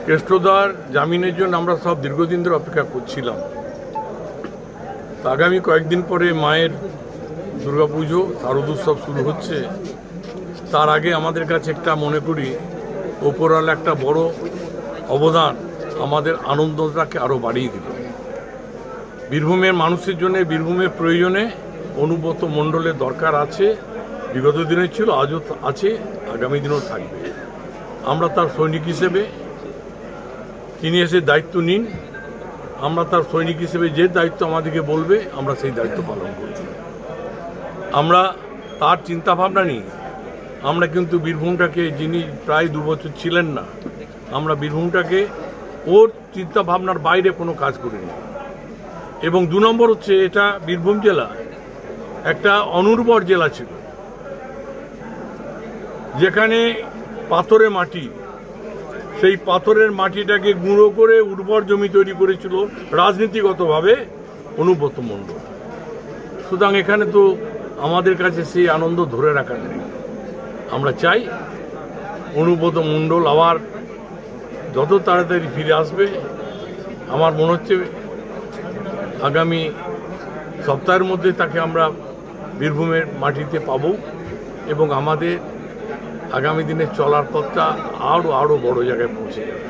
কেষ্টদার জামিনের জন্য আমরা সব দীর্ঘদিন ধরে অপেক্ষা করছিলাম। আগামী কয়েকদিন পরে মায়ের দুর্গাপুজো শারদোৎসব শুরু হচ্ছে। তার আগে আমাদের কাছে একটা মনে করি ওপরওয়ালা একটা বড় অবদান আমাদের আনন্দটাকে আরও বাড়িয়ে দিল। বীরভূমের মানুষের জন্য, বীরভূমের প্রয়োজনে অনুব্রত মণ্ডলের দরকার আছে। বিগত দিনে ছিল, আজও আছে, আগামী দিনেও থাকবে। আমরা তার সৈনিক হিসেবে তিনি এসে দায়িত্ব নিন। আমরা তার সৈনিক হিসেবে যে দায়িত্ব আমাদেরকে বলবে আমরা সেই দায়িত্ব পালন করব। আমরা তার চিন্তাভাবনা নিই। আমরা কিন্তু বীরভূমটাকে, যিনি প্রায় 2 বছর ছিলেন না, আমরা বীরভূমটাকে ওর চিন্তাভাবনার বাইরে কোনো কাজ করিনি। এবং 2 নম্বর হচ্ছে, এটা বীরভূম জেলা একটা অনুর্বর জেলা ছিল, যেখানে পাথরের মাটি, সেই পাথরের মাটিটাকে গুঁড়ো করে উর্বর জমি তৈরি করেছিল রাজনীতিগতভাবে অনুব্রত মণ্ডল। সুতরাং এখানে তো আমাদের কাছে সেই আনন্দ ধরে রাখা নেই। আমরা চাই অনুব্রত মণ্ডল আবার যত তাড়াতাড়ি ফিরে আসবে। আমার মনে হচ্ছে আগামী সপ্তাহের মধ্যে তাকে আমরা বীরভূমের মাটিতে পাব এবং আমাদের আগামী দিনে চলার পথটা আরও বড় জায়গায় পৌঁছে যাবে।